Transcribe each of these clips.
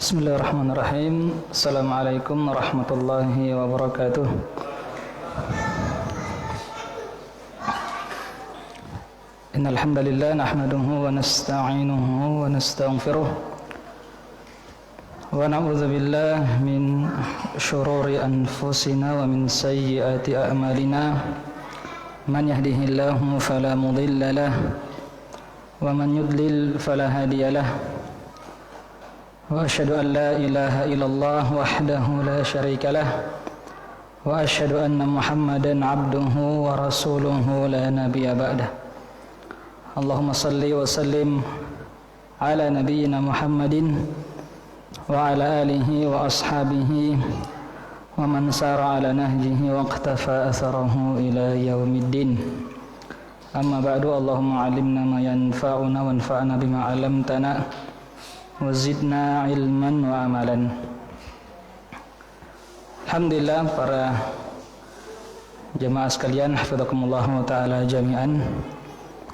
Bismillahirrahmanirrahim. Assalamualaikum warahmatullahi wabarakatuh. Innal hamdalillah nahmaduhu wa nasta'inuhu wa nastaghfiruh wa na'udzu billahi min syururi anfusina wa min sayyiati a'malina. Man yahdihillahu fala mudilla lahu wa man yudlil fala hadiyalah. Wa asyhadu an la ilaha illallah wahdahu la syarika lah wa asyhadu anna Muhammadan abduhu wa rasuluhu la nabiyya ba'dah. Allahumma salli wa sallim ala nabiyyina Muhammadin wa ala alihi wa ashabihi wa man sara ala nahjihi wa iqtafa atharahu ila yaumiddin. Amma ba'du, Allahumma 'allimna ma yanfa'una wanfa'na bima 'allamtana wazidna ilman wa amalan. Alhamdulillah para jemaah sekalian, hafizakumullah ta'ala jami'an.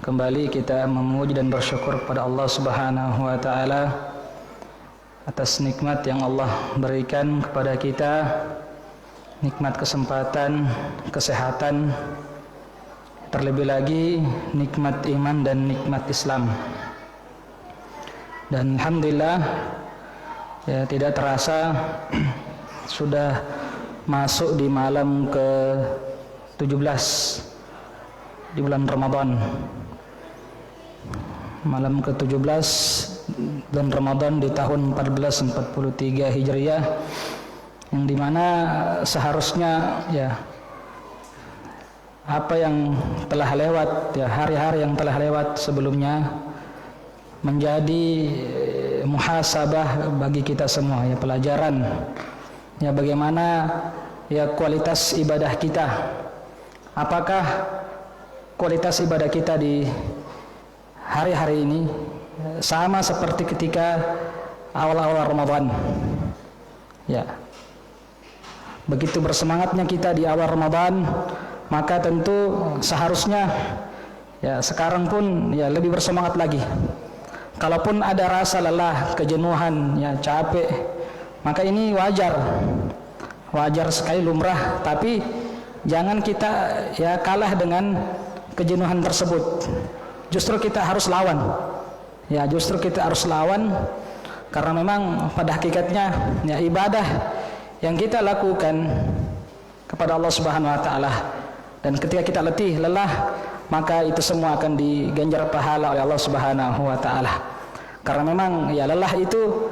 Kembali kita memuji dan bersyukur kepada Allah Subhanahu wa ta'ala atas nikmat yang Allah berikan kepada kita, nikmat kesempatan, kesehatan, terlebih lagi nikmat iman dan nikmat Islam. Dan alhamdulillah ya, tidak terasa sudah masuk di malam ke-17 di bulan Ramadan. Malam ke-17 bulan Ramadan di tahun 1443 Hijriah, yang dimana seharusnya ya apa yang telah lewat, ya hari-hari yang telah lewat sebelumnya menjadi muhasabah bagi kita semua, ya pelajaran ya bagaimana ya kualitas ibadah kita. Apakah kualitas ibadah kita di hari-hari ini sama seperti ketika awal-awal Ramadan? Ya, begitu bersemangatnya kita di awal Ramadan, maka tentu seharusnya ya sekarang pun ya lebih bersemangat lagi. Kalaupun ada rasa lelah, kejenuhan, ya capek, maka ini wajar sekali, lumrah. Tapi jangan kita ya kalah dengan kejenuhan tersebut. Justru kita harus lawan. Ya, justru kita harus lawan, karena memang pada hakikatnya ya ibadah yang kita lakukan kepada Allah Subhanahu wa taala, dan ketika kita letih, lelah, maka itu semua akan diganjar pahala oleh Allah Subhanahu wa taala. Karena memang ya lelah itu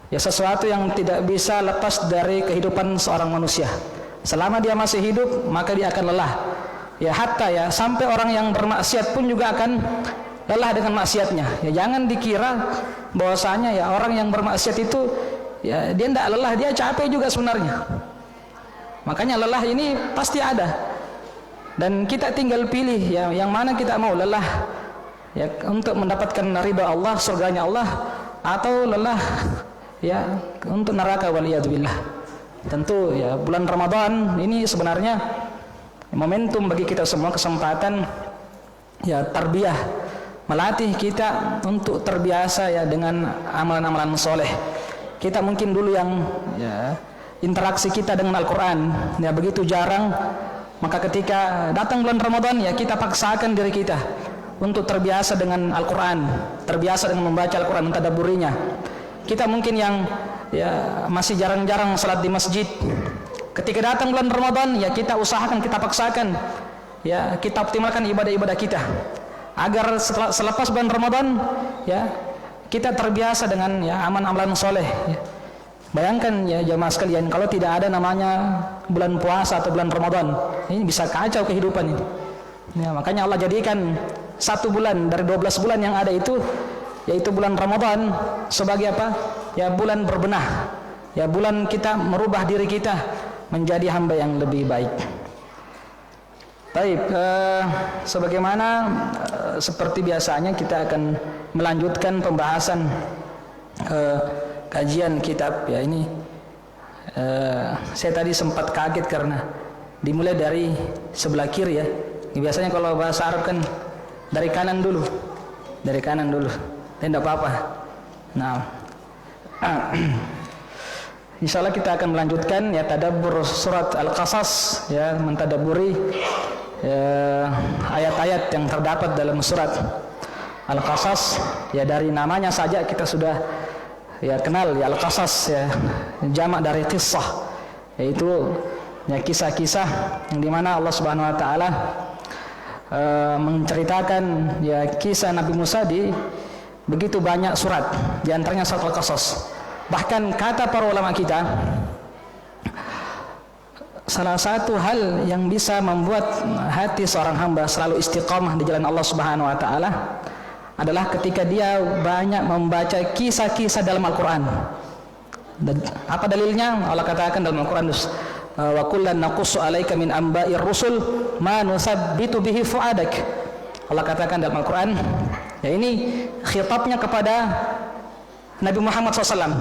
ya sesuatu yang tidak bisa lepas dari kehidupan seorang manusia. Selama dia masih hidup, maka dia akan lelah. Ya hatta ya sampai orang yang bermaksiat pun juga akan lelah dengan maksiatnya. Ya jangan dikira bahwasanya ya orang yang bermaksiat itu ya dia tidak lelah, dia capek juga sebenarnya. Makanya lelah ini pasti ada. Dan kita tinggal pilih ya yang mana kita mau, lelah ya untuk mendapatkan ridha Allah, surganya Allah, atau lelah ya untuk neraka, waliyadzubillah. Tentu ya bulan Ramadan ini sebenarnya momentum bagi kita semua, kesempatan ya tarbiyah, melatih kita untuk terbiasa ya dengan amalan-amalan soleh. Kita mungkin dulu yang ya interaksi kita dengan Al-Quran ya begitu jarang. Maka ketika datang bulan Ramadan ya kita paksakan diri kita untuk terbiasa dengan Al-Quran, terbiasa dengan membaca Al-Quran, mentadabburinya. Kita mungkin yang ya masih jarang-jarang salat di masjid. Ketika datang bulan Ramadan ya kita usahakan, kita paksakan ya kita optimalkan ibadah-ibadah kita, agar selepas bulan Ramadan ya kita terbiasa dengan ya amalan-amalan soleh ya. Bayangkan ya jamaah sekalian, kalau tidak ada namanya bulan puasa atau bulan Ramadan, ini bisa kacau kehidupan ini. Ya, makanya Allah jadikan satu bulan dari 12 bulan yang ada itu, yaitu bulan Ramadan, sebagai apa? Ya bulan berbenah. Ya bulan kita merubah diri kita menjadi hamba yang lebih baik. Baik, sebagaimana seperti biasanya kita akan melanjutkan pembahasan kajian kitab ya ini. Saya tadi sempat kaget karena dimulai dari sebelah kiri ya. Biasanya kalau bahasa Arab kan dari kanan dulu, tidak apa-apa. Nah, Insyaallah kita akan melanjutkan ya tadabbur surat Al-Qasas, ya mentadabburi ayat-ayat yang terdapat dalam surat Al-Qasas. Ya dari namanya saja kita sudah ya kenal ya Al-Qasas, ya jamak dari qissah, yaitu ya kisah-kisah yang dimana Allah Subhanahu wa taala menceritakan ya kisah Nabi Musa di begitu banyak surat, di antaranya surat Al-Qasas. Bahkan kata para ulama kita, salah satu hal yang bisa membuat hati seorang hamba selalu istiqamah di jalan Allah Subhanahu wa taala adalah ketika dia banyak membaca kisah-kisah dalam Al-Qur'an. Dan apa dalilnya? Allah katakan dalam Al-Qur'an, wa kullan naqussu 'alaika min amba'ir rusul ma nusabbitu bihi fu'adak. Allah katakan dalam Al-Qur'an, ya ini khitabnya kepada Nabi Muhammad SAW,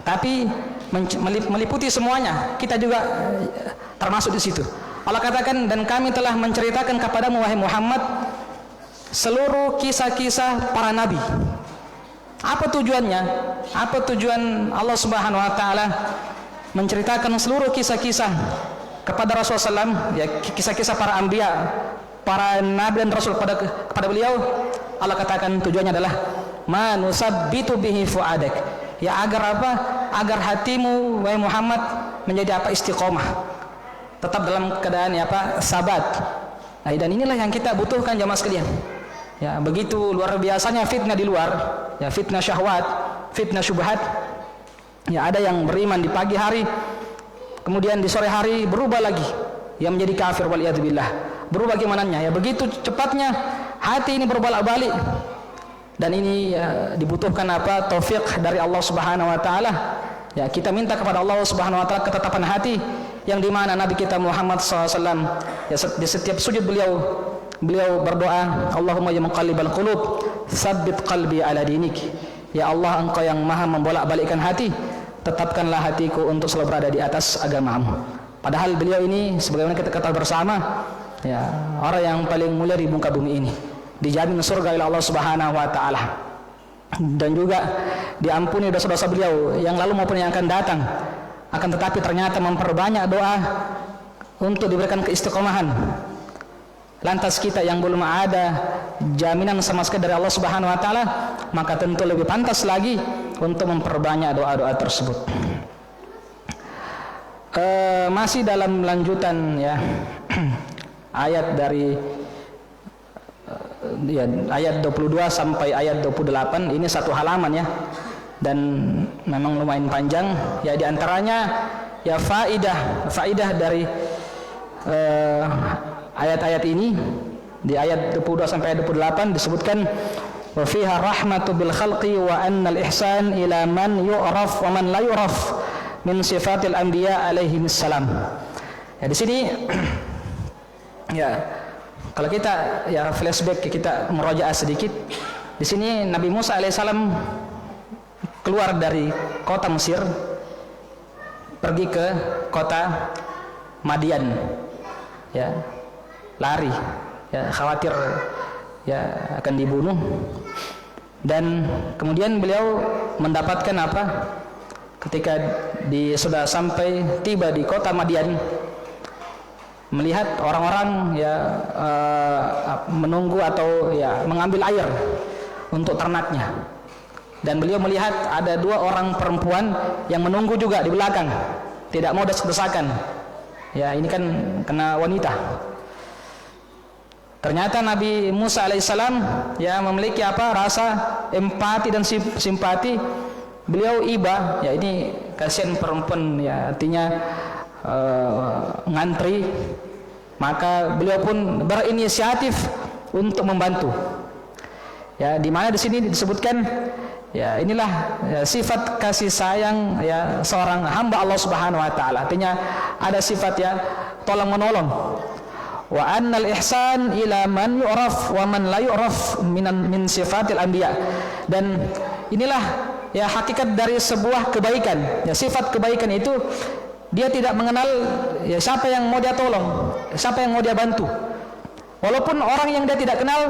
tapi meliputi semuanya. Kita juga termasuk di situ. Allah katakan, dan kami telah menceritakan kepadamu wahai Muhammad seluruh kisah-kisah para nabi. Apa tujuannya? Apa tujuan Allah Subhanahu wa taala menceritakan seluruh kisah-kisah kepada Rasulullah SAW, ya kisah-kisah para anbiya, para nabi dan rasul kepada beliau? Allah katakan tujuannya adalah manusabbitu bihi fuadak, ya agar apa? Agar hatimu wahai Muhammad menjadi apa? Istiqomah, tetap dalam keadaan ya apa? Sabat. Nah, dan inilah yang kita butuhkan jamaah sekalian. Ya begitu luar biasanya fitnah di luar, ya fitnah syahwat, fitnah syubhat. Ya ada yang beriman di pagi hari, kemudian di sore hari berubah lagi, yang menjadi kafir waliyadzubillah. Berubah bagaimananya? Ya begitu cepatnya hati ini berbolak-balik. Dan ini ya, dibutuhkan apa? Taufik dari Allah Subhanahu wa taala. Ya kita minta kepada Allah Subhanahu wa taala ketetapan hati, yang dimana Nabi kita Muhammad SAW ya di setiap sujud beliau berdoa, Allahumma ya muqallibal qulub tsabbit qalbi ala dinik. Ya Allah, engkau yang maha membolak-balikkan hati, tetapkanlah hatiku untuk selalu berada di atas agamamu. Padahal beliau ini sebagaimana kita ketahui bersama, ya orang yang paling mulia di muka bumi ini, dijamin surga oleh Allah Subhanahu wa taala, dan juga diampuni dosa-dosa beliau yang lalu maupun yang akan datang. Akan tetapi ternyata memperbanyak doa untuk diberikan keistiqomahan. Lantas kita yang belum ada jaminan sama sekali dari Allah Subhanahu wa taala, maka tentu lebih pantas lagi untuk memperbanyak doa-doa tersebut. Masih dalam lanjutan ya ayat dari ya, ayat 22 sampai ayat 28, ini satu halaman ya, dan memang lumayan panjang ya. Di antaranya ya faidah dari ayat-ayat ini. Di ayat 22 sampai ayat 28 disebutkan wa fiha rahmatu bil khalqi wa annal ihsan ila man yu'raf wa man la yu'raf min sifatil anbiya alaihi salam. Ya di sini ya kalau kita ya flashback, kita merojaah sedikit. Di sini Nabi Musa alaihissalam keluar dari kota Mesir pergi ke kota Madian. Ya, lari, ya khawatir ya akan dibunuh. Dan kemudian beliau mendapatkan apa? Ketika sudah sampai tiba di kota Madian, melihat orang-orang ya menunggu atau ya mengambil air untuk ternaknya. Dan beliau melihat ada dua orang perempuan yang menunggu juga di belakang, tidak mau desak-desakan. Ya ini kan kena wanita. Ternyata Nabi Musa alaihissalam ya memiliki apa? Rasa empati dan simpati. Beliau iba, ya ini kasihan perempuan ya, artinya ngantri. Maka beliau pun berinisiatif untuk membantu. Ya di mana di sini disebutkan ya inilah ya, sifat kasih sayang ya seorang hamba Allah Subhanahu wa taala. Artinya ada sifat ya tolong menolong. Wa annal ihsan ila man yu'raf wa man la yu'raf min sifatil anbiya. Dan inilah ya hakikat dari sebuah kebaikan. Ya sifat kebaikan itu dia tidak mengenal ya siapa yang mau dia tolong, siapa yang mau dia bantu. Walaupun orang yang dia tidak kenal,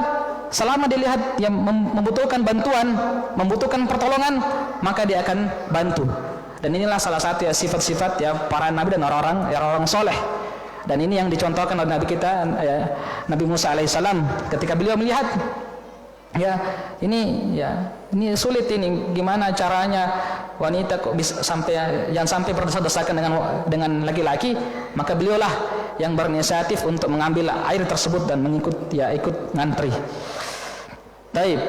selama dilihat yang membutuhkan bantuan, membutuhkan pertolongan, maka dia akan bantu. Dan inilah salah satu ya sifat-sifat ya para nabi dan orang-orang soleh. Dan ini yang dicontohkan oleh Nabi kita ya, Nabi Musa alaihissalam ketika beliau melihat ya ini sulit, ini gimana caranya wanita kok bisa sampai jangan sampai berdosa-dosakan dengan laki-laki, maka beliaulah yang berinisiatif untuk mengambil air tersebut dan ikut ngantri. Baik,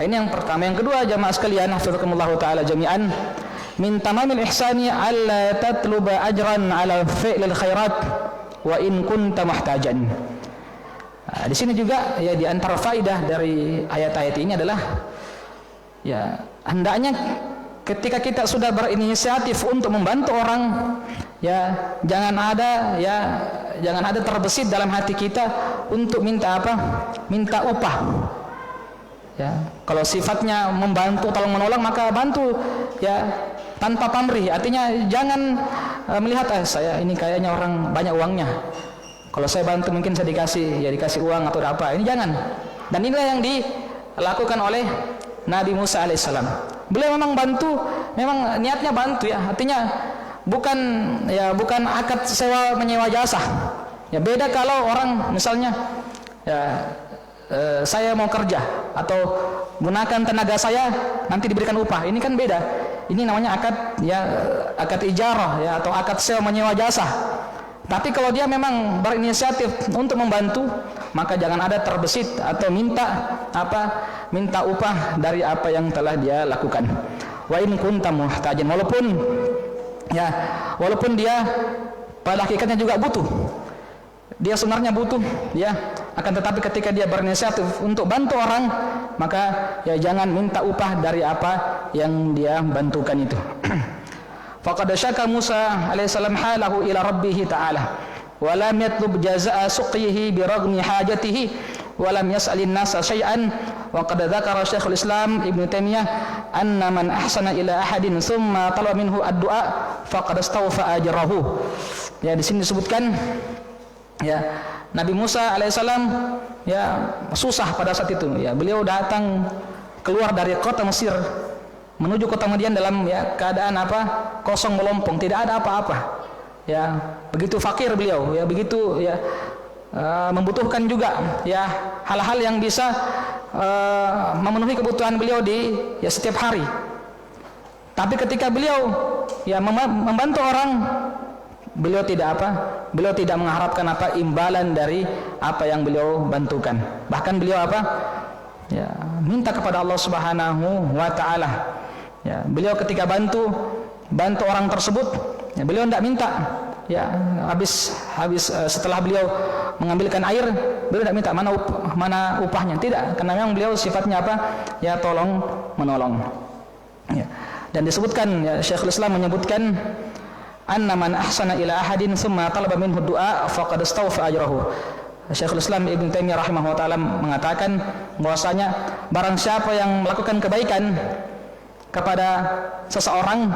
ini yang pertama. Yang kedua, jamaah sekalian, hafizakumullah taala jami'an, min tamamil ihsani alla tatluba ajran ala fi'lil khairat wa in kunta muhtajan. Di sini juga ya di antara faidah dari ayat-ayat ini adalah ya hendaknya ketika kita sudah berinisiatif untuk membantu orang ya jangan ada terbesit dalam hati kita untuk minta minta upah. Ya, kalau sifatnya membantu tolong menolong maka bantu ya tanpa pamrih. Artinya jangan melihat saya ini kayaknya orang banyak uangnya, kalau saya bantu mungkin saya dikasih uang atau apa. Ini jangan. Dan inilah yang dilakukan oleh Nabi Musa alaihissalam. Beliau memang bantu, memang niatnya bantu ya. Artinya bukan akad sewa menyewa jasa. Ya beda kalau orang misalnya ya saya mau kerja atau gunakan tenaga saya nanti diberikan upah. Ini kan beda. Ini namanya akad ijarah ya atau akad sewa menyewa jasa. Tapi kalau dia memang berinisiatif untuk membantu, maka jangan ada terbesit atau minta upah dari apa yang telah dia lakukan. Wa in kunta muhtajan, walaupun dia pada hakikatnya juga butuh. Dia sebenarnya butuh ya, akan tetapi ketika dia berinisiatif untuk bantu orang, maka ya jangan minta upah dari apa yang dia bantukan itu. Faqad syaka Musa alaihissalam halahu ila rabbih ta'ala wa lam yatlub jazaa suqihi bi raghmi hajatihi wa lam yas'alin nasa syai'an. Wa qad dzakara Syekhul Islam Ibnu Taimiyah anna man ahsana ila ahadin thumma talaba minhu ad-du'a faqad istawfa ajrahu. Ya di sini disebutkan ya Nabi Musa alaihissalam ya susah pada saat itu ya, beliau datang keluar dari kota Mesir menuju kota Madian dalam ya keadaan kosong melompong, tidak ada apa-apa ya, begitu fakir beliau ya, begitu ya membutuhkan juga ya hal-hal yang bisa memenuhi kebutuhan beliau di ya setiap hari. Tapi ketika beliau ya membantu orang, beliau tidak mengharapkan imbalan dari apa yang beliau bantukan. Bahkan beliau ya minta kepada Allah Subhanahu wa taala. Ya, beliau ketika bantu orang tersebut, ya beliau tidak minta ya habis setelah beliau mengambilkan air, beliau tidak minta mana upahnya, tidak, karena memang beliau sifatnya ya tolong menolong. Ya. Dan disebutkan ya Syekhul Islam menyebutkan anna man ahsana ila ahadin thumma talaba minhu du'a faqad istawfa ajrahu. Syekhul Islam Ibnu Taimiyah rahimahullah taala mengatakan bahwasanya barang siapa yang melakukan kebaikan kepada seseorang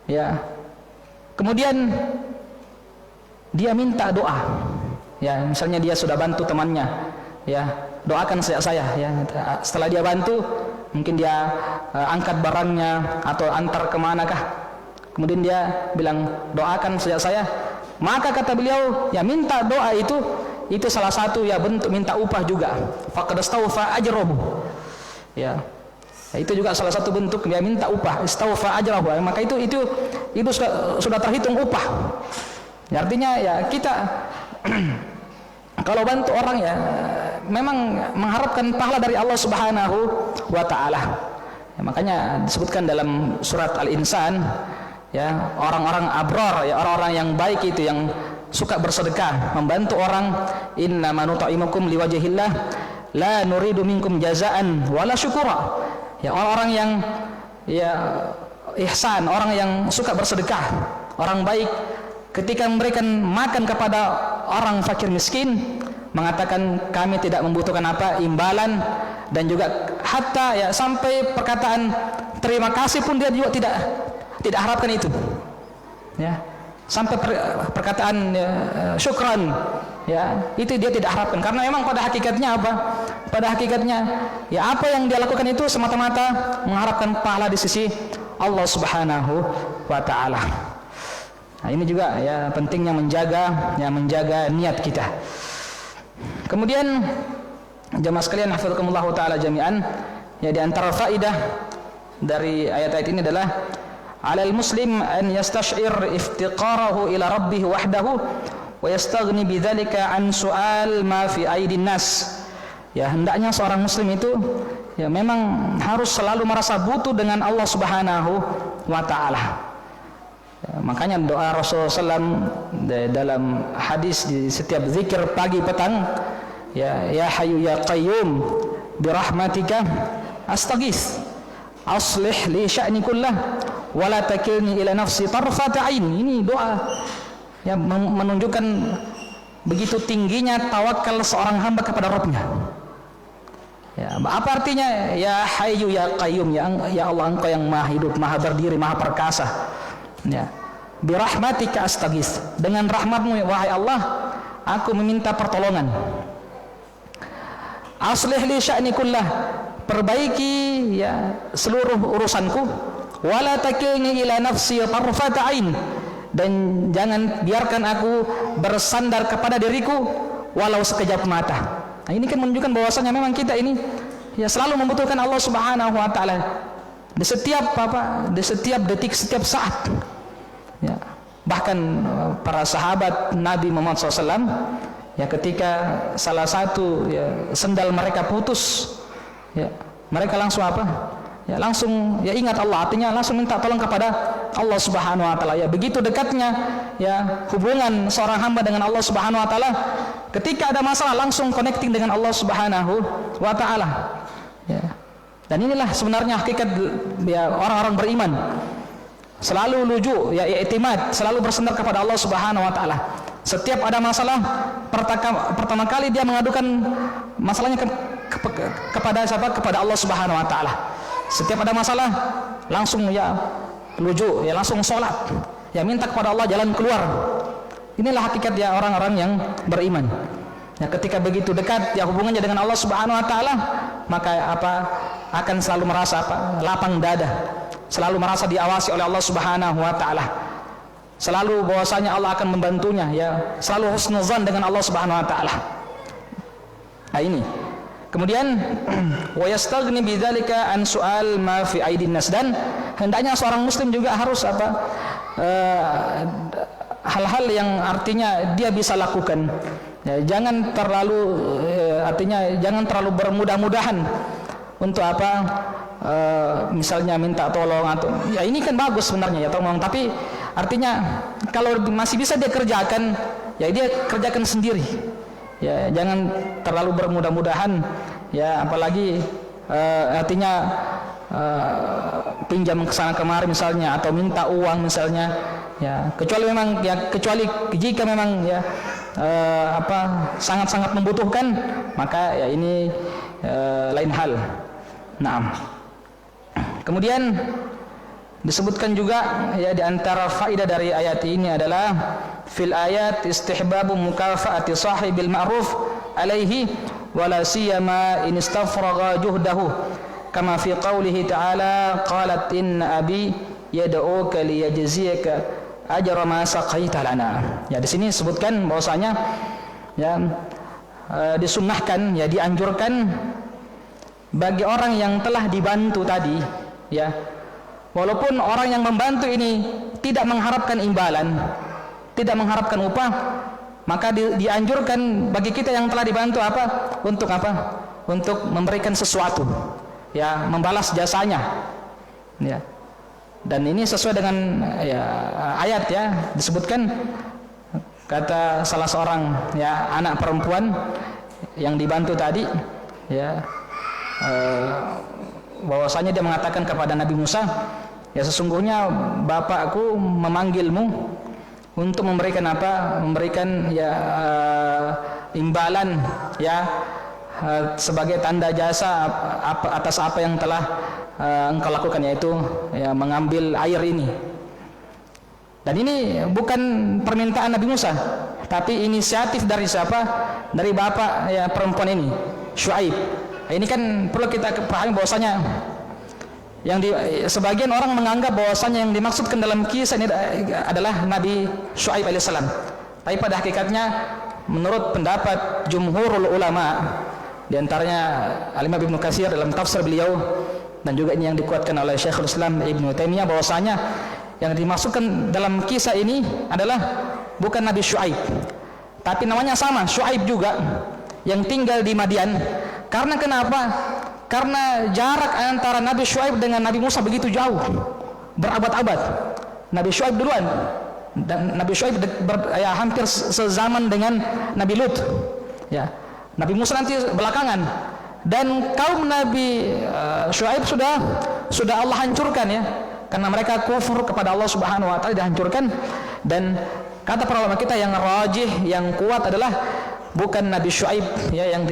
ya kemudian dia minta doa ya, misalnya dia sudah bantu temannya ya, doakan saya ya, setelah dia bantu mungkin dia angkat barangnya atau antar kemanakah, kemudian dia bilang doakan saya, maka kata beliau ya minta doa itu salah satu ya bentuk minta upah juga. Faqad istawfa ajrahu ya, itu juga salah satu bentuk dia minta upah, istawfa ajrahu, maka itu sudah terhitung upah ya. Artinya ya kita kalau bantu orang ya memang mengharapkan pahala dari Allah Subhanahu wa taala ya, makanya disebutkan dalam surat Al-Insan ya, orang-orang abrar ya, orang-orang yang baik itu yang suka bersedekah, membantu orang, innama nut'imukum liwajhillah la nuridu minkum jazaan wala syukura. Ya, orang-orang yang ya ihsan, orang yang suka bersedekah, orang baik, ketika memberikan makan kepada orang fakir miskin, mengatakan kami tidak membutuhkan imbalan, dan juga hatta ya sampai perkataan terima kasih pun dia juga tidak harapkan itu ya, sampai perkataan ya, syukran ya itu dia tidak harapkan, karena memang pada hakikatnya apa? Pada hakikatnya ya apa yang dia lakukan itu semata-mata mengharapkan pahala di sisi Allah Subhanahu wa taala. Nah, ini juga ya pentingnya menjaga niat kita. Kemudian jemaah sekalian hafizakumullah taala jami'an, ya di antara faidah dari ayat-ayat ini adalah alal muslim an yastash'ir iftiqarahu ila rabbih wahdahu wa yastaghni bidzalika an su'al ma fi aidin nas. Ya hendaknya seorang muslim itu ya memang harus selalu merasa butuh dengan Allah Subhanahu wa taala. Ya, makanya doa Rasulullah SAW dalam hadis di setiap zikir pagi petang, ya hayyu ya qayyum bi rahmatika astaghits aslih li sya'ni kullah wa la takilni ila nafsi tarfata ain. Ini doa yang menunjukkan begitu tingginya tawakal seorang hamba kepada Rabbnya. Ya, apa artinya ya hayyu ya qayyum, ya Allah engkau yang maha hidup, maha berdiri, maha perkasa. Ya, bi rahmatika astaghits, dengan rahmatmu wahai Allah aku meminta pertolongan. Aslih li sya'ni kullah, perbaiki ya seluruh urusanku. Wala takilni ila nafsi tarfata ain, dan jangan biarkan aku bersandar kepada diriku walau sekejap mata. Nah, ini kan menunjukkan bahwasanya memang kita ini ya selalu membutuhkan Allah Subhanahu wa taala di setiap detik, setiap saat. Ya, bahkan para sahabat Nabi Muhammad SAW, ya ketika salah satu ya sendal mereka putus, ya mereka langsung apa? Ya langsung ya ingat Allah, artinya langsung minta tolong kepada Allah Subhanahu wa taala. Ya begitu dekatnya ya hubungan seorang hamba dengan Allah Subhanahu wa taala, ketika ada masalah langsung connecting dengan Allah Subhanahu wa taala. Ya. Dan inilah sebenarnya hakikat ya orang-orang beriman. Selalu luju ya i'timad, selalu bersandar kepada Allah Subhanahu wa taala. Setiap ada masalah, pertama kali dia mengadukan masalahnya kepada siapa? Kepada Allah Subhanahu wa taala. Setiap ada masalah langsung ya luju, ya langsung sholat, ya minta kepada Allah jalan keluar. Inilah hakikat ya orang-orang yang beriman. Ya ketika begitu dekat ya hubungannya dengan Allah Subhanahu wa taala, maka akan selalu merasa lapang dada, selalu merasa diawasi oleh Allah Subhanahu wa taala. Selalu bahwasanya Allah akan membantunya, ya selalu husnuzan dengan Allah Subhanahu wa taala. Nah ini. Kemudian wa yastaghni bidzalika an su'al ma fi aidin nas, dan hendaknya seorang muslim juga harus hal-hal yang artinya dia bisa lakukan. Ya, jangan terlalu bermudah-mudahan untuk misalnya minta tolong atau ya ini kan bagus sebenarnya ya tolong, tapi artinya kalau masih bisa dia kerjakan ya dia kerjakan sendiri. Ya jangan terlalu bermudah-mudahan ya, apalagi artinya pinjam ke sana kemari misalnya atau minta uang misalnya ya, kecuali jika memang ya sangat-sangat membutuhkan, maka ya ini lain hal. Naam. Kemudian disebutkan juga ya di antara faedah dari ayat ini adalah fil ayat istihbabu mukafaati sahibil ma'ruf alaihi wala siyama in istafraga juhdahu kama fi qoulihi ta'ala qalat inna abi yad'uka liyajziyaka ajra ma saqaita lana. Ya di sini disebutkan bahwasanya ya disunnahkan ya dianjurkan bagi orang yang telah dibantu tadi ya, walaupun orang yang membantu ini tidak mengharapkan imbalan, tidak mengharapkan upah, maka dianjurkan bagi kita yang telah dibantu untuk memberikan sesuatu, ya membalas jasanya, ya. Dan ini sesuai dengan ya ayat ya, disebutkan kata salah seorang ya anak perempuan yang dibantu tadi ya, bahwasanya dia mengatakan kepada Nabi Musa, ya sesungguhnya bapakku memanggilmu untuk memberikan memberikan ya imbalan ya sebagai tanda jasa atas apa yang telah engkau lakukan, yaitu ya mengambil air ini. Dan ini bukan permintaan Nabi Musa, tapi inisiatif dari siapa? Dari bapak ya perempuan ini, Syuaib. Ini kan perlu kita pahami bahwasanya sebagian orang menganggap bahwasanya yang dimaksudkan dalam kisah ini adalah Nabi Syuaib alaihissalam. Tapi pada hakikatnya menurut pendapat jumhurul ulama, di antaranya Al-Imam Ibnu Katsir dalam tafsir beliau, dan juga ini yang dikuatkan oleh Syekhul Islam Ibnu Taimiyah, bahwasanya yang dimaksudkan dalam kisah ini adalah bukan Nabi Syuaib, tapi namanya sama, Syuaib juga, yang tinggal di Madian. Karena kenapa? Karena jarak antara Nabi Syuaib dengan Nabi Musa begitu jauh, berabad-abad. Nabi Syuaib duluan, dan Nabi Syuaib hampir sezaman dengan Nabi Lut. Ya, Nabi Musa nanti belakangan. Dan kaum Nabi Syuaib sudah Allah hancurkan ya, karena mereka kufur kepada Allah Subhanahu wa taala, dihancurkan. Dan kata para ulama kita yang rajih, yang kuat adalah bukan Nabi Syuaib ya, yang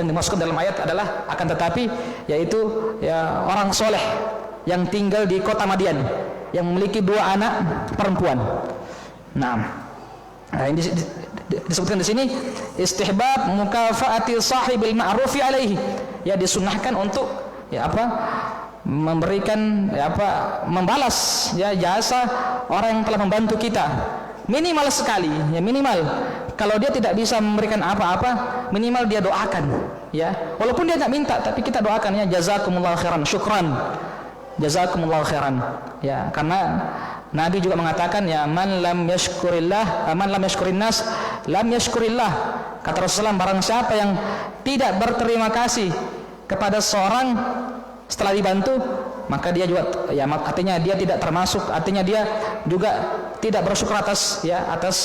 dimaksud dalam ayat adalah, akan tetapi yaitu ya orang soleh yang tinggal di kota Madian, yang memiliki 2 anak perempuan. Nah, ini disebutkan di sini istihbab mukafaati sahibil ma'rufi alaihi, ya disunnahkan untuk ya apa, memberikan ya apa, membalas ya jasa orang yang telah membantu kita, minimal sekali ya, minimal kalau dia tidak bisa memberikan apa-apa, minimal dia doakan ya, walaupun dia nggak minta, tapi kita doakan ya, jazakumullah khairan, syukran, jazakumullah khairan ya, karena Nabi juga mengatakan ya, man lam yashkurin nas lam yashkurillah. Kata Rasulullah, barang siapa yang tidak berterima kasih kepada seorang setelah dibantu, maka dia juga ya, artinya dia tidak termasuk, artinya dia juga tidak bersyukur atas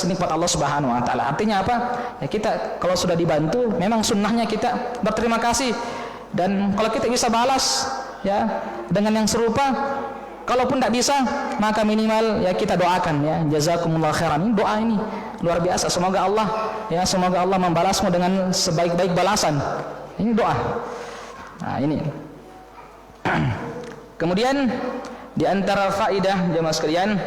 nikmat Allah Subhanahu wa taala. Artinya apa? Ya, kita kalau sudah dibantu, memang sunnahnya kita berterima kasih, dan kalau kita bisa balas ya dengan yang serupa, kalaupun tidak bisa, maka minimal ya kita doakan ya, jazakumullah khairan. Ini doa ini luar biasa, semoga Allah membalasmu dengan sebaik-baik balasan. Ini doa. Nah, ini. Kemudian di antara faidah jemaah sekalian,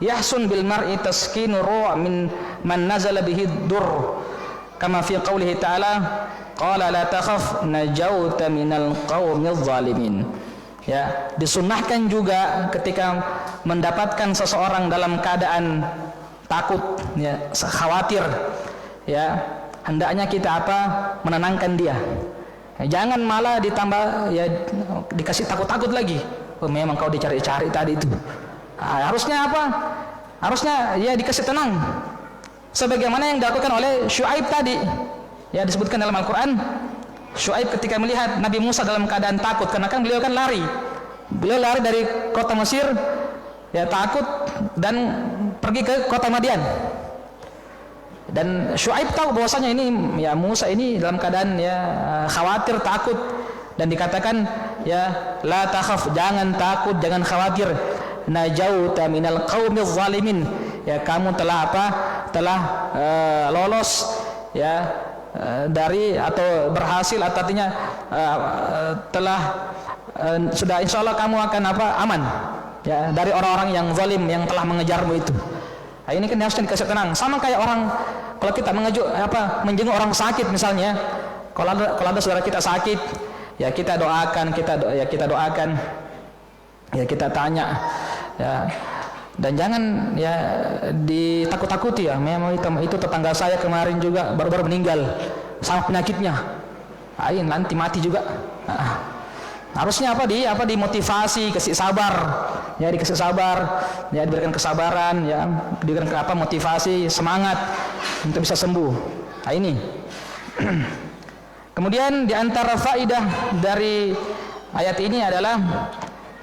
yahsun bil mar'i taskinu ruh min man nazala bihi dur, kama fi qoulihi ta'ala, qala la takhaf najauta minal qaumidz zalimin. Ya, disunnahkan juga ketika mendapatkan seseorang dalam keadaan takut ya, khawatir ya, hendaknya kita apa, menenangkan dia. Ya, jangan malah ditambah ya, dikasih takut-takut lagi. Oh, memang kau dicari-cari tadi itu. Nah, harusnya apa? Harusnya ya dikasih tenang. Sebagaimana yang dilakukan oleh Syuaib tadi. Ya, disebutkan dalam Al-Qur'an, Syuaib ketika melihat Nabi Musa dalam keadaan takut, karena kan beliau kan lari. Beliau lari dari kota Mesir ya, takut, dan pergi ke kota Madian. Dan Syuaib tahu bahwasanya ini ya, Musa ini dalam keadaan ya khawatir, takut, dan dikatakan ya, la takhaf, jangan takut, jangan khawatir, najauta minal qaumiz zalimin, ya kamu telah apa, telah lolos ya dari, atau berhasil, atau artinya telah sudah insya Allah kamu akan apa, aman ya dari orang-orang yang zalim yang telah mengejarmu itu. Nah, ini kan harus dikasih tenang. Sama kayak orang kalau kita menjenguk orang sakit misalnya, kalau ada saudara kita sakit ya, kita doakan, kita tanya ya, dan jangan ya ditakut-takuti ya, memang itu tetangga saya kemarin juga baru-baru meninggal sama penyakitnya, nanti mati juga. Harusnya dimotivasi, kasih sabar ya, dikasih sabar ya, diberikan kesabaran ya, diberikan motivasi, semangat untuk bisa sembuh. Nah, ini. Kemudian di antara faidah dari ayat ini adalah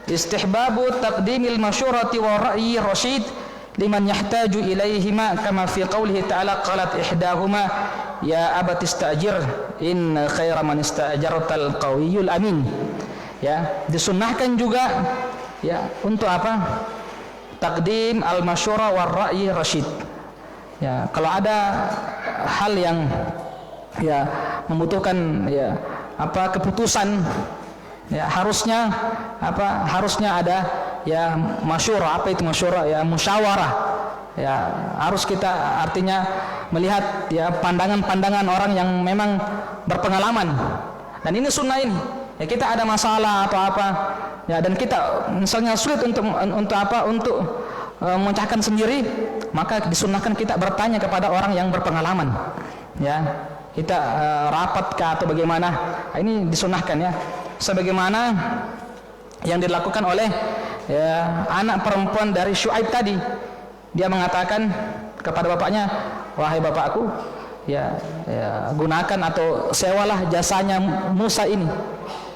istihbabu taqdimil masyurati wa ra'yi rasyid liman yahtaju ilaihima, kama fi qoulihi ta'ala, qalat ihdahuma ya abati istajir inna khaira man istajartal qawiyyul amin. Ya, disunnahkan juga ya untuk apa? Taqdim al-masyura wa ra'yi rasyid. Ya, kalau ada hal yang ya membutuhkan ya apa, keputusan ya, harusnya ada ya masyurah. Apa itu masyurah? Ya musyawarah ya harus kita artinya melihat ya pandangan-pandangan orang yang memang berpengalaman. Dan ini sunnah ini. Ya, kita ada masalah atau apa ya, dan kita misalnya sulit untuk memecahkan sendiri, maka disunnahkan kita bertanya kepada orang yang berpengalaman. Ya, kita rapatkah atau bagaimana? Nah, ini disunnahkan ya. Sebagaimana yang dilakukan oleh ya, anak perempuan dari Syuaib tadi. Dia mengatakan kepada bapaknya, wahai bapakku, ya gunakan atau sewalah jasanya Musa ini.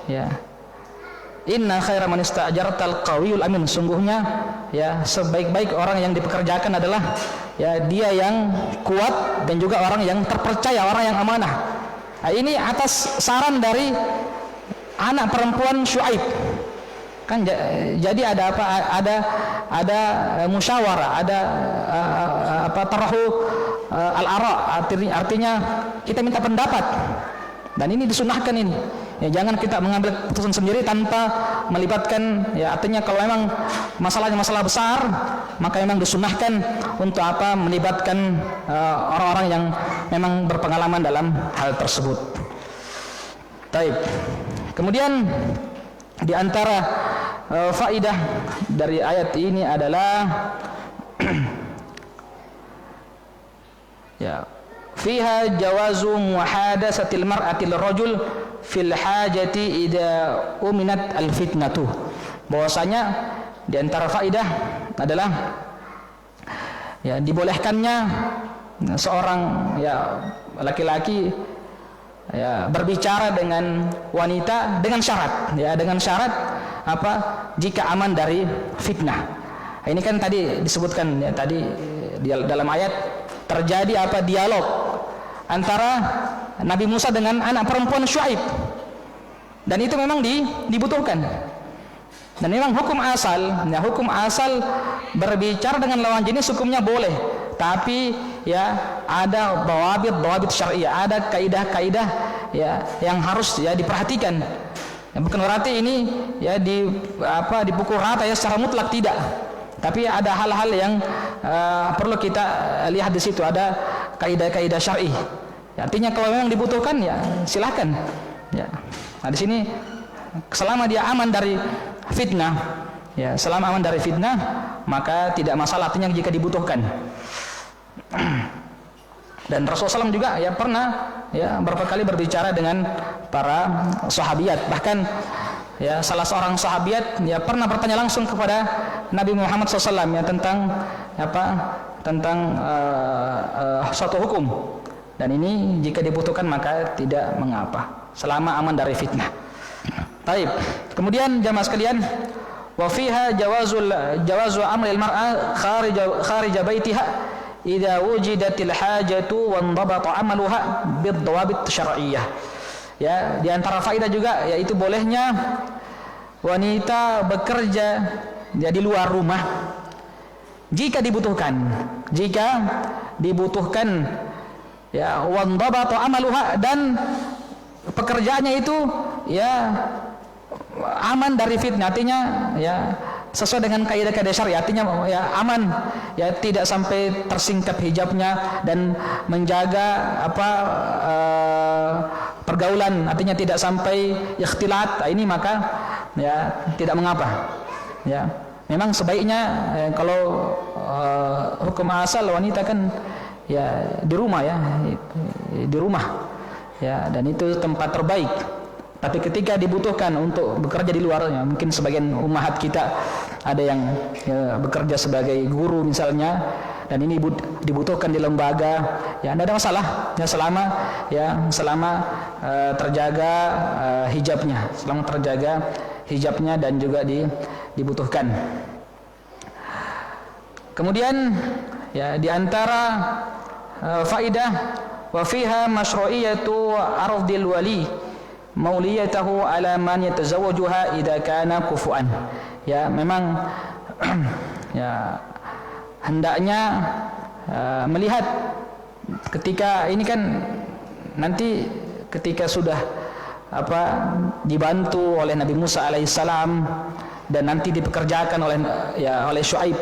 Ya, inna khaira man ista'jartal qawiyul amin. Sungguhnya ya sebaik-baik orang yang dipekerjakan adalah ya dia yang kuat dan juga orang yang terpercaya, orang yang amanah. Nah, ini atas saran dari anak perempuan Syuaib. Kan jadi ada apa? Ada musyawarah, ada tarahu al-ara, artinya kita minta pendapat. Dan ini disunahkan ini. Ya, jangan kita mengambil keputusan sendiri tanpa melibatkan, ya artinya kalau memang masalahnya masalah besar, maka memang disunahkan untuk apa? Melibatkan orang-orang yang memang berpengalaman dalam hal tersebut. Taib. Kemudian di antara faidah dari ayat ini adalah ya fiha jawazu muhadasatil mar'atil rajul fil hajati idza uminat al fitnatu. Bahwasanya di antara faidah adalah ya dibolehkannya seorang ya laki-laki ya berbicara dengan wanita dengan syarat, ya dengan syarat apa? Jika aman dari fitnah. Ini kan tadi disebutkan ya, tadi di dalam ayat terjadi apa? Dialog antara Nabi Musa dengan anak perempuan Syuaib. Dan itu memang dibutuhkan. Dan memang hukum asal berbicara dengan lawan jenis hukumnya boleh. Tapi ya ada dawabit syariah, ada kaidah-kaidah ya yang harus ya diperhatikan. Ya, bukan berarti ini ya dipukul rata ya secara mutlak, tidak. Tapi ada hal-hal yang perlu kita lihat di situ, ada kaidah-kaidah syar'i. Ya, artinya kalau memang dibutuhkan ya silakan. Ya. Nah, di sini selama dia aman dari fitnah, ya selama aman dari fitnah maka tidak masalah, artinya jika dibutuhkan. Dan Rasulullah SAW juga ya pernah ya beberapa kali berbicara dengan para sahabiat. Bahkan ya salah seorang sahabiat ya pernah bertanya langsung kepada Nabi Muhammad SAW ya tentang suatu hukum. Dan ini jika dibutuhkan maka tidak mengapa selama aman dari fitnah. Taib. Kemudian jamaah sekalian, wa fiha jawazu amril mar'a kharij baitiha idza wujidatil hajatu wa ndabata amaluha bid dawabit syar'iyyah. Ya, di antara faedah juga yaitu bolehnya wanita bekerja ya di luar rumah jika dibutuhkan. Ya, wa ndabata amaluha, dan pekerjaannya itu ya aman dari fitnah, artinya ya sesuai dengan kaidah-kaidah syariat, artinya ya aman, ya tidak sampai tersingkap hijabnya dan menjaga pergaulan, artinya tidak sampai ikhtilat. Ini maka ya tidak mengapa. Ya, memang sebaiknya kalau hukum asal wanita kan ya di rumah ya, dan itu tempat terbaik. Tapi ketika dibutuhkan untuk bekerja di luar, ya, mungkin sebagian ummahat kita ada yang ya, bekerja sebagai guru misalnya, dan ini dibutuhkan di lembaga, ya tidak ada masalah ya selama terjaga hijabnya, dan juga dibutuhkan. Kemudian ya di antara faidah, wa fiha masyru'iyatu ardil wali mauliyatahu ala man yatazawwajuha idza kana kufuan. Ya, memang ya hendaknya melihat ketika ini kan nanti ketika sudah dibantu oleh Nabi Musa alaihissalam dan nanti dipekerjakan oleh Syuaib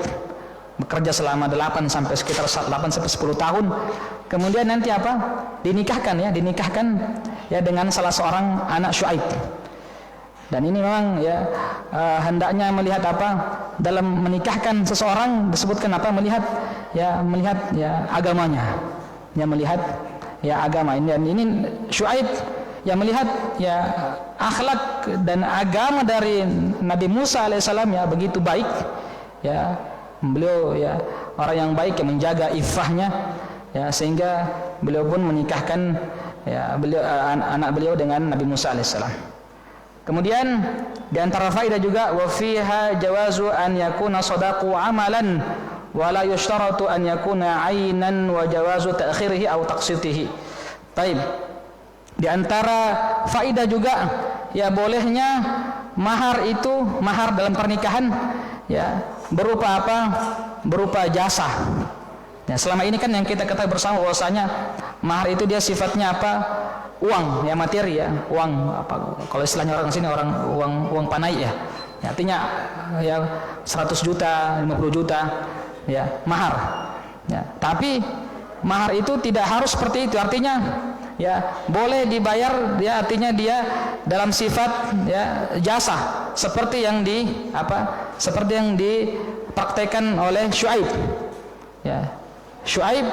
bekerja selama 8 sampai sekitar 8 sampai 10 tahun, kemudian nanti apa? Dinikahkan ya dengan salah seorang anak Syuaib. Dan ini memang ya hendaknya melihat apa dalam menikahkan seseorang disebutkan apa melihat ya agamanya, ya melihat ya agama ini. Dan ini Syuaib yang melihat ya akhlak dan agama dari Nabi Musa alaihissalam ya begitu baik, ya beliau ya orang yang baik yang menjaga iffahnya, ya sehingga beliau pun menikahkan ya anak beliau dengan Nabi Musa alaihissalam. Kemudian di antara faedah juga wa fiha jawazu an yakuna sadaqu amalan wa la yushtaratu an yakuna ainan wa jawazu ta'khirihi aw taqsitihi. Baik. Di antara faedah juga ya bolehnya mahar itu, mahar dalam pernikahan ya berupa apa? Berupa jasa. Ya, selama ini kan yang kita ketahui bersama bahwasanya mahar itu dia sifatnya apa? Uang, ya materi ya, uang apa? Kalau istilahnya orang sini uang panai ya. Ya artinya ya 100 juta, 50 juta ya mahar. Ya, tapi mahar itu tidak harus seperti itu. Artinya ya boleh dibayar ya artinya dia dalam sifat ya jasa seperti yang seperti yang dipraktekkan oleh Syuaib. Ya. Syuaib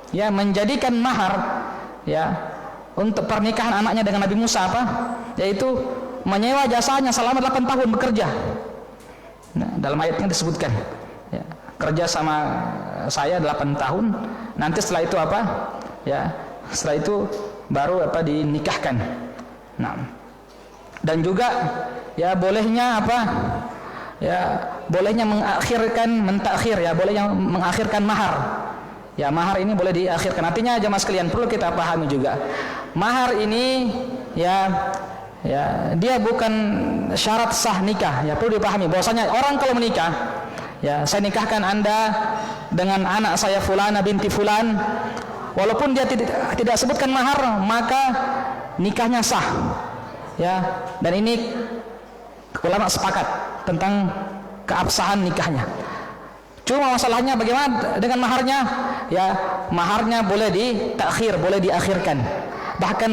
ya menjadikan mahar ya untuk pernikahan anaknya dengan Nabi Musa yaitu menyewa jasanya selama 8 tahun bekerja. Nah, dalam ayatnya disebutkan ya, kerja sama saya 8 tahun, nanti setelah itu ya setelah itu baru dinikahkan. Nah, dan juga ya bolehnya ya bolehnya mentakhir ya, bolehnya mengakhirkan mahar. Ya mahar ini boleh diakhirkan. Artinya jemaah sekalian perlu kita pahami juga. Mahar ini ya dia bukan syarat sah nikah. Ya perlu dipahami bahwasanya orang kalau menikah, ya saya nikahkan Anda dengan anak saya Fulana binti Fulan, walaupun dia tidak sebutkan mahar, maka nikahnya sah. Ya, dan ini ulama sepakat tentang keabsahan nikahnya. Cuma masalahnya bagaimana dengan maharnya? Ya, maharnya boleh ditakhir, boleh diakhirkan. Bahkan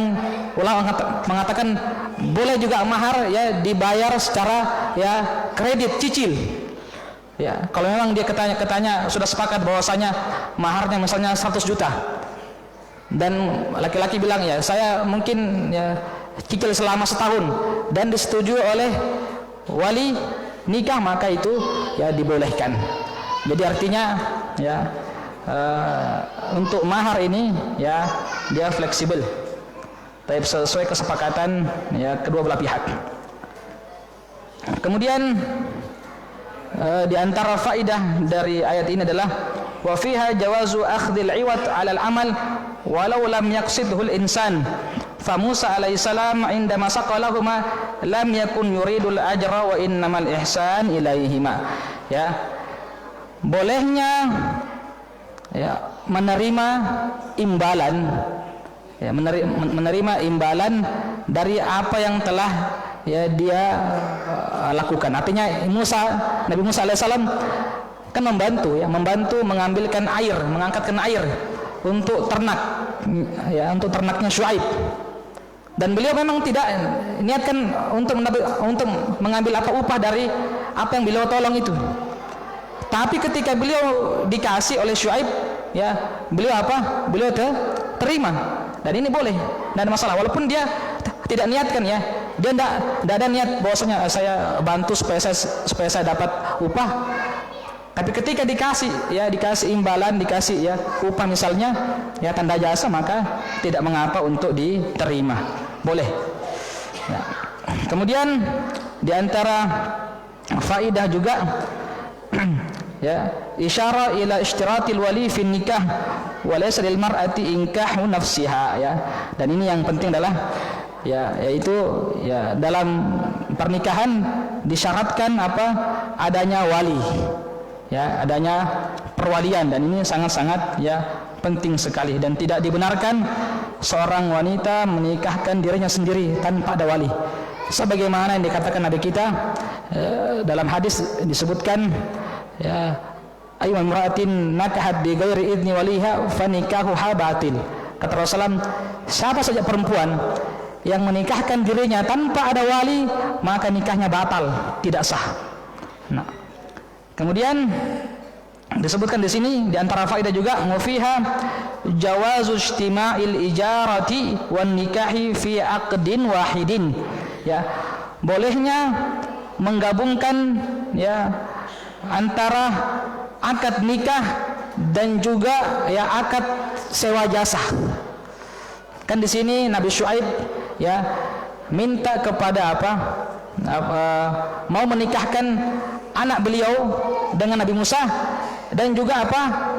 ulama mengatakan boleh juga mahar ya dibayar secara ya kredit cicil. Ya, kalau memang dia katanya sudah sepakat bahwasanya maharnya misalnya 100 juta. Dan laki-laki bilang ya, saya mungkin ya cicil selama setahun dan disetujui oleh wali nikah, maka itu ya dibolehkan. Jadi artinya ya untuk mahar ini ya dia fleksibel, tapi sesuai kesepakatan ya kedua belah pihak. Kemudian di antara faidah dari ayat ini adalah wa fiha jawazu akhdhil 'iwad 'ala al-amal walau lam yaqsidhu al-insan. Fa Musa alaihissalam indama saqalahuma lam yakun yuridul ajra wa innamal ihsan ilaihima. Ya, bolehnya ya menerima imbalan, ya menerima imbalan dari apa yang telah ya dia lakukan. Artinya Nabi Musa alaihissalam kan membantu mengambilkan air, mengangkatkan air untuk ternak, ya untuk ternaknya Syuaib. Dan beliau memang tidak niatkan untuk mengambil upah dari apa yang beliau tolong itu. Tapi ketika beliau dikasih oleh Syuaib, ya beliau beliau terima. Dan ini boleh, tidak ada masalah. Walaupun dia tidak niatkan ya, dia tidak ada niat bahwasanya saya bantu supaya saya dapat upah. Tapi ketika dikasih imbalan, dikasih ya upah misalnya, ya tanda jasa, maka tidak mengapa untuk diterima, boleh. Ya. Kemudian diantara faidah juga ya isyara ila ishtiratil wali fi nikah wa laysa lil mar'ati inkahu nafsiha, ya. Dan ini yang penting adalah yaitu ya dalam pernikahan disyaratkan adanya wali, ya adanya perwalian, dan ini sangat-sangat ya penting sekali, dan tidak dibenarkan seorang wanita menikahkan dirinya sendiri tanpa ada wali, sebagaimana yang dikatakan Nabi kita dalam hadis disebutkan ya ayyuma imra'atin nakahat bi ghairi idni waliha fa nikahuha batil. Kata Rasulullah, siapa saja perempuan yang menikahkan dirinya tanpa ada wali, maka nikahnya batal, tidak sah. Nah, kemudian disebutkan di sini di antara faedah juga mufiha jawazu istima'il ijarati wan nikahi fi aqdin wahidin. Ya, bolehnya menggabungkan ya antara akad nikah dan juga ya akad sewa jasa. Kan di sini Nabi Syuaib ya minta kepada mau menikahkan anak beliau dengan Nabi Musa, dan juga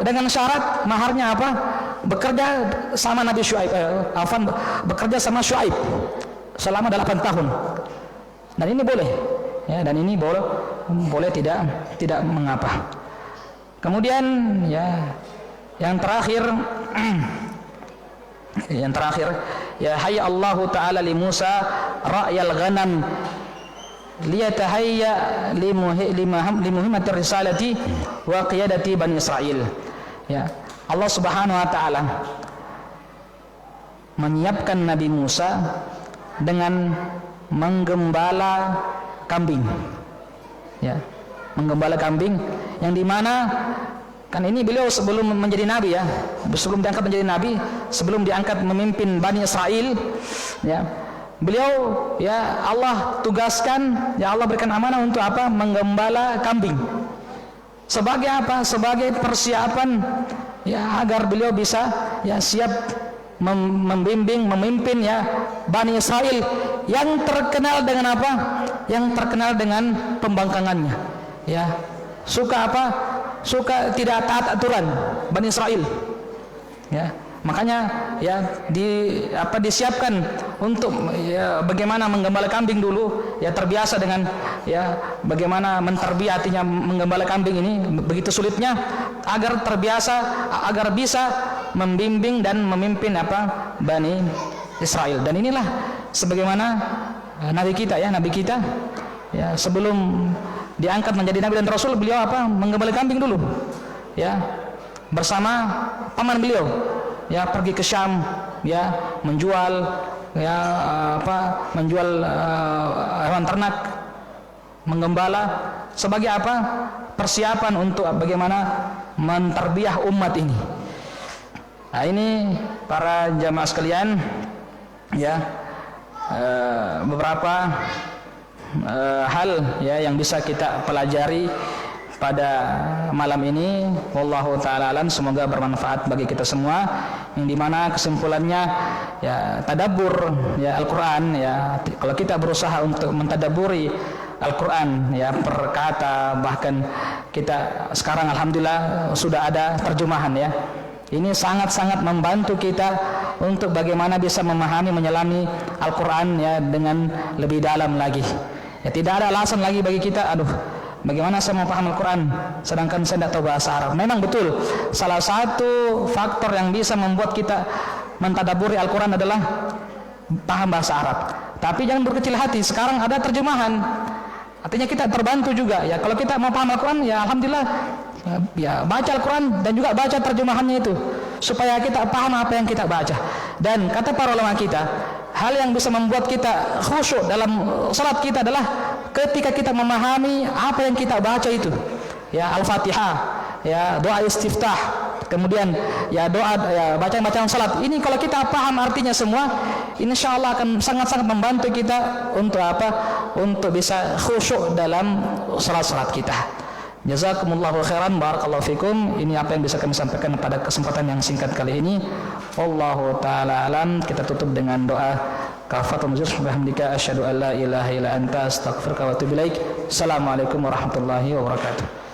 dengan syarat maharnya bekerja sama Nabi Syuaib, bekerja sama Syuaib selama 8 tahun. Dan ini boleh ya, dan ini boleh tidak mengapa. Kemudian ya yang terakhir ya hayya Allahu ta'ala li Musa ra'yal ghanam liyatahayya li muhimmatir risalati wa qiyadati Bani Israil. Ya, Allah Subhanahu wa taala menyiapkan Nabi Musa dengan menggembala kambing. Ya, menggembala kambing yang dimana kan ini beliau sebelum menjadi nabi ya, sebelum diangkat menjadi nabi, sebelum diangkat memimpin Bani Israel ya, beliau ya Allah tugaskan, ya Allah berikan amanah untuk menggembala kambing. Sebagai sebagai persiapan ya agar beliau bisa ya siap membimbing, memimpin ya Bani Israel yang terkenal dengan yang terkenal dengan pembangkangannya ya, suka suka tidak taat aturan Bani Israel ya. Makanya ya disiapkan untuk ya, bagaimana menggembala kambing dulu ya, terbiasa dengan ya bagaimana menterbiah, artinya menggembala kambing ini begitu sulitnya, agar terbiasa, agar bisa membimbing dan memimpin Bani Israel. Dan inilah sebagaimana nabi kita ya sebelum diangkat menjadi nabi dan rasul, beliau menggembala kambing dulu ya bersama paman beliau ya, pergi ke Syam ya, menjual ya menjual hewan ternak, menggembala sebagai persiapan untuk bagaimana menterbiah umat ini. Nah, ini para jamaah sekalian ya, beberapa hal ya yang bisa kita pelajari pada malam ini. Wallahu ta'ala alam, semoga bermanfaat bagi kita semua, yang dimana kesimpulannya ya tadabbur ya Al-Quran ya, kalau kita berusaha untuk mentadaburi Al-Quran ya per kata, bahkan kita sekarang alhamdulillah sudah ada terjemahan ya, ini sangat-sangat membantu kita untuk bagaimana bisa memahami, menyelami Al-Quran ya dengan lebih dalam lagi ya. Tidak ada alasan lagi bagi kita, bagaimana saya mau paham Al-Quran sedangkan saya tidak tahu bahasa Arab. Memang betul, salah satu faktor yang bisa membuat kita mentadaburi Al-Quran adalah paham bahasa Arab. Tapi jangan berkecil hati, sekarang ada terjemahan, artinya kita terbantu juga ya. Kalau kita mau paham Al-Quran ya alhamdulillah ya, baca Al-Quran dan juga baca terjemahannya itu, supaya kita paham apa yang kita baca. Dan kata para ulama kita, hal yang bisa membuat kita khusyuk dalam salat kita adalah ketika kita memahami apa yang kita baca itu ya, Al-Fatihah ya, doa istiftah, kemudian ya doa ya, bacaan salat ini, kalau kita paham artinya semua, insyaallah akan sangat-sangat membantu kita untuk untuk bisa khusyuk dalam salat kita. Jazakumullahu khairan, barakallahu fikum. Ini apa yang bisa kami sampaikan pada kesempatan yang singkat kali ini. Wallahu ta'ala alam. Kita tutup dengan doa kafatul majlis. Subhanallah, asyhadu an la ilaha illa anta, astaghfiruka wa atubu ilaik. Assalamualaikum warahmatullahi wabarakatuh.